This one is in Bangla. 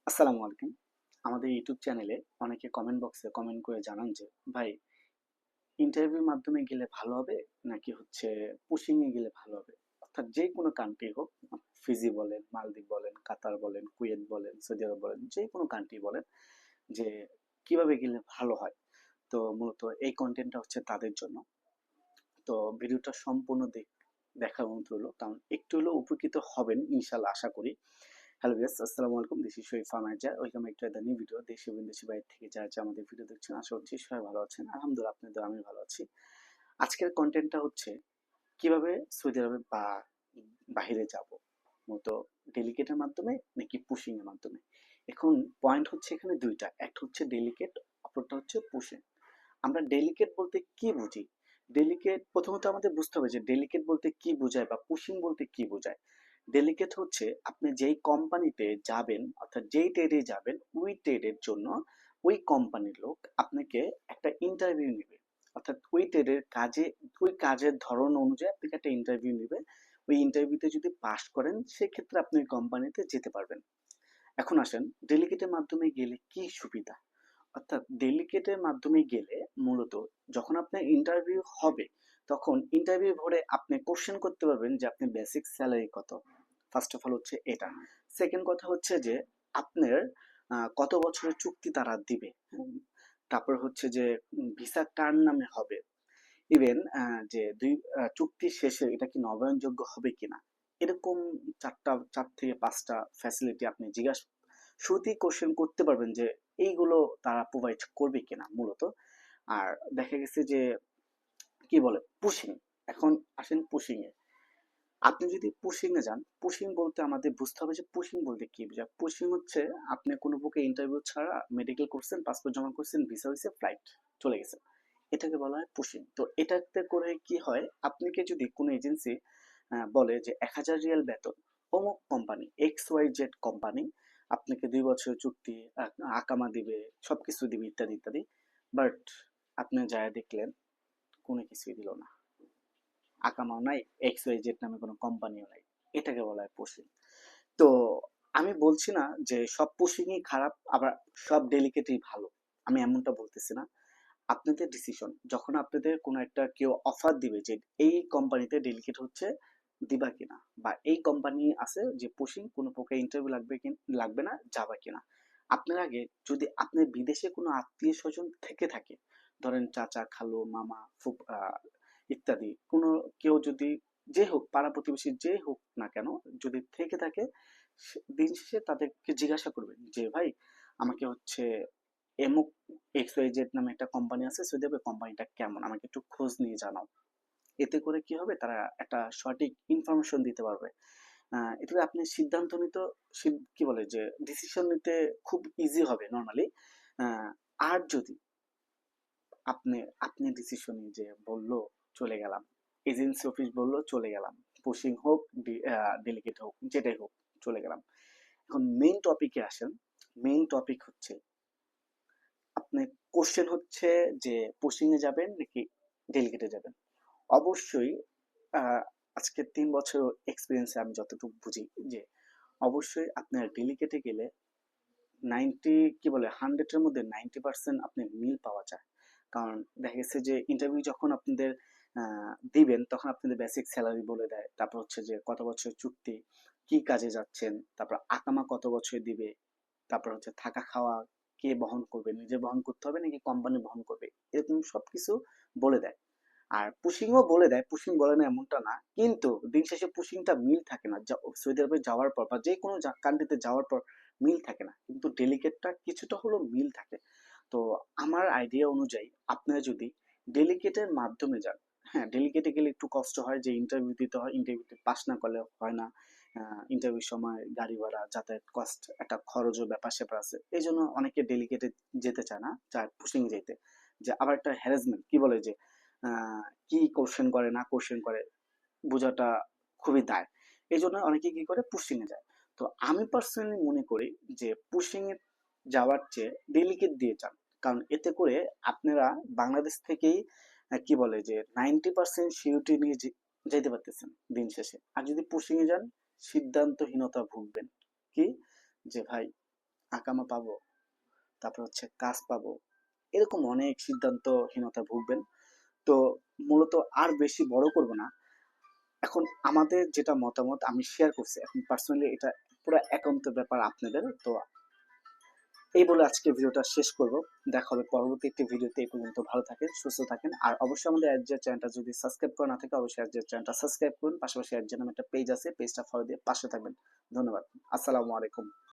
আসসালামু আলাইকুম। আমাদের ইউটিউব চ্যানেলে অনেকে কমেন্ট বক্সে কমেন্ট করে জানান যে, ভাই ইন্টারভিউর মাধ্যমে গেলে ভালো হবে নাকি হচ্ছে পুশিং এ গেলে ভালো হবে? অর্থাৎ যে কোনো কান্ট্রি হোক, ফিজি বলেন, মালদ্বীপ বলেন, কাতার বলেন, কুয়েত বলেন, সৌদি আরব বলেন, যে কোনো কান্ট্রি বলেন যে কিভাবে গেলে ভালো হয়? তো মূলত এই কনটেন্টটা হচ্ছে তাদের জন্য। তো ভিডিওটা সম্পূর্ণ দেখার অনুরোধ রইলো। কারণ একটু হলেও উপকৃত হবেন ইনশাআল্লাহ আশা করি। হ্যালো ভিউয়ার্স, আসসালামু আলাইকুম। দিস ইজ শরীফ ফার্মাইজা। Welcome back to new video. দেশে এবং দেশের বাইরে থেকে যারা আমাদের ভিডিও দেখছেন আশা করছি সবাই ভালো আছেন। আলহামদুলিল্লাহ আপনাদের দোয়ায় আমি ভালো আছি। আজকের কনটেন্টটা হচ্ছে কিভাবে সৌদি আরবে বা বাহিরে যাব। মূলত ডেলিগেটের মাধ্যমে নাকি পুশিং এর মাধ্যমে। এখন পয়েন্ট হচ্ছে এখানে দুইটা। একটা হচ্ছে ডেলিগেট, অপরটা হচ্ছে পুশিং। আমরা ডেলিকেট বলতে কি বুঝি? ডেলিকেট প্রথমত আমাদের বুঝতে হবে যে ডেলিকেট বলতে কি বোঝায় বা পুশিং বলতে কি বোঝায়। ডেলিকেট হচ্ছে আপনি যেই কোম্পানিতে যাবেন অর্থাৎ যেই ট্রেডে যাবেন ওই ট্রেডের জন্য ওই কোম্পানির লোক আপনাকে একটা ইন্টারভিউ নেবে। অর্থাৎ ওই ট্রেডের কাজে ওই কাজের ধরন অনুযায়ী আপনাকে একটা ইন্টারভিউ নেবে। ওই ইন্টারভিউতে যদি পাশ করেন সেক্ষেত্রে আপনি ওই কোম্পানিতে যেতে পারবেন। এখন আসেন ডেলিগেটের মাধ্যমে গেলে কি সুবিধা? অর্থাৎ ডেলিগেটের মাধ্যমে গেলে মূলত যখন আপনার ইন্টারভিউ হবে তখন ইন্টারভিউ ভরে আপনি কোশ্চেন করতে পারবেন যে আপনি বেসিক স্যালারি কত। ফার্স্ট অফ অল হচ্ছে এটা। সেকেন্ড কথা হচ্ছে যে আপনার কত বছরের চুক্তি তারা দিবে। তারপর হচ্ছে যে ভিসা কার নামে হবে। ইভেন যে চুক্তির শেষে এটা কি নবায়নযোগ্য হবে কিনা, এরকম চার থেকে পাঁচটা ফ্যাসিলিটি আপনি জিজ্ঞাসা শুরুতেই কোশ্চেন করতে পারবেন যে এইগুলো তারা প্রোভাইড করবে কিনা মূলত। আর দেখা গেছে যে কি বলে পুশিং। এখন আসেন পুশিং এ। আপনি যদি পুশিং এ যান, পুশিং বলতে আমাদের বুঝতে হবে যে পুশিং বলতে কি বোঝায়। পুশিং হচ্ছে আপনি কোনো প্রকার ইন্টারভিউ ছাড়া মেডিকেল করছেন, পাসপোর্ট জমা করছেন, ভিসা হয়েছে, ফ্লাইট চলে গেছে, এটাকে বলা হয় পুশিং। তো এটাতে করে কি হয়, আপনাকে যদি কোনো এজেন্সি বলে যে ১,০০০ রিয়াল বেতন, অমুক company X Y Z company আপনাকে ২ বছরের চুক্তি, আকামা দিবে, সবকিছু দিবে ইত্যাদি ইত্যাদি। বাট আপনি যায় দেখলেন কোনো কিছুই দিল না, আকামাও নাই, এক্স ওয়াই জেড নামে কোনো কোম্পানিও নাই। এটাকে বলা হয় পুশিং। তো আমি বলছি না যে সব পুশিংই খারাপ আবার সব ডেলিকেটই ভালো, আমি এমনটা বলতেছি না। আপনাদের ডিসিশন। যখন আপনাদের কোনো একটা কেউ অফার দিবে যে এই কোম্পানিতে ডেলিগেট হচ্ছে, দিবা কিনা, বা এই কোম্পানি আছে যে পুশিং কোনো প্রকার ইন্টারভিউ লাগবে না, যাবা কিনা। আপনার আগে যদি আপনার বিদেশে কোনো আত্মীয় স্বজন থেকে থাকে, ধরেন চাচা, খালু, মামা, ইত্যাদি কোনো কেউ যদি, যে হোক পাড়া প্রতিবেশী যে হোক না কেন, যদি থেকে থাকে, দিন শেষে তাদেরকে জিজ্ঞাসা করবেন যে ভাই আমাকে হচ্ছে এমুক এক্স ওয়াই জেড নামে একটা কোম্পানি আছে সৌদি আরবে, কোম্পানিটা কেমন আমাকে একটু খোঁজ নিয়ে জানাও। এতে করে কি হবে, তারা একটা সঠিক ইনফরমেশন দিতে পারবে। এতে করে আপনি সিদ্ধান্ত নিতে, কি বলে যে ডিসিশন নিতে খুব ইজি হবে নর্মালি। আর যদি আপনি আপনি ডিসিশন নিয়ে যে বললো চলে গেলাম, এজেন্সি অফিস বললো চলে গেলাম, পুশিং হোক ডেলিগেট হোক যেটাই হোক চলে গেলাম। এখন মেইন টপিকে আসেন। মেইন টপিক হচ্ছে আপনি, কোশ্চেন হচ্ছে যে পুশিং এ যাবেন নাকি ডেলিগেটে যাবেন। অবশ্যই আহ, আজকে 3 বছর এক্সপিরিয়েন্সে আমি যতটুকু বুঝি যে অবশ্যই আপনার ডেলিগেটে গেলে 90, কি বলে 100-এর মধ্যে 90% আপনি মিল পাওয়া যায়। কারণ দেখা গেছে যে ইন্টারভিউ যখন আপনাদের দিবেন তখন আপনাদের বেসিক স্যালারি বলে দেয়, তারপর হচ্ছে যে কত বছরের চুক্তি, কি কাজে যাচ্ছেন, তারপর আকামা কত বছর দিবে, তারপর হচ্ছে থাকা খাওয়া কে বহন করবে, নিজে বহন করতে হবে নাকি কোম্পানি বহন করবে, এরকম সবকিছু বলে দেয়। আর পুশিংও বলে দেয়, পুশিং বলে না এমনটা না, কিন্তু দিন শেষে পুশিংটা মিল থাকে না। সৌদি আরবে যাওয়ার পর বা যে কোনো কান্ট্রিতে যাওয়ার পর মিল থাকে না, কিন্তু ডেলিগেটটা কিছুটা হলেও মিল থাকে। তো আমার আইডিয়া অনুযায়ী আপনারা যদি ডেলিগেটের মাধ্যমে যান, হ্যাঁ ডেলিগেটে গেলে একটু কষ্ট হয় যে ইন্টারভিউ দিতে হয়, ইন্টারভিউতে পাস না করলে হয় না। ইন্টারভিউর সময় গাড়ি ভাড়া, যাতায়াত কস্ট, একটা খরচও ব্যাপার স্যাপার আছে, এই জন্য অনেকে ডেলিগেটে যেতে চায় না, চায় পুশিং যেতে। যে আবার একটা হ্যারাসমেন্ট, কি বলে যে কি কোশ্চেন করে না কোশ্চেন করে বোঝাটা খুবই দায়। এই জন্য অনেকে কি করে পুশিং এ যায়। তো আমি পার্সোনালি মনে করি যে পুশিং এ যাওয়ার চেয়ে ডেলিগেট দিয়ে যান। কারণ এতে করে আপনারা বাংলাদেশ থেকেই কি বলে যে 90% সিউরিটি নিয়ে যেতে পারতেছেন দিন শেষে। আর যদি পুশিং এ যান সিদ্ধান্তহীনতা ভুগবেন। কি যে ভাই আকামা পাবো, তারপর হচ্ছে কাজ পাবো, এরকম অনেক সিদ্ধান্তহীনতা ভুগবেন। তো মূলত আর বেশি বড় করব না। এখন আমাদের যেটা মতামত আমি শেয়ার করছি, এখন পার্সোনালি এটা পুরো একান্ত ব্যাপার আপনাদের। তো এই বলে আজকে ভিডিওটা শেষ করব। দেখা হবে পরবর্তী একটি ভিডিওতে। এই পর্যন্ত ভালো থাকেন, সুস্থ থাকেন। আর অবশ্যই আমাদের এডজের চ্যানেলটা যদি সাবস্ক্রাইব করা না থাকে, অবশ্যই এডজের চ্যানেলটা সাবস্ক্রাইব করুন। পাশাপাশি এডজের নামে একটা পেজ আছে, পেজটা ফলো দিয়ে পাশে থাকবেন। ধন্যবাদ। আসসালামু আলাইকুম।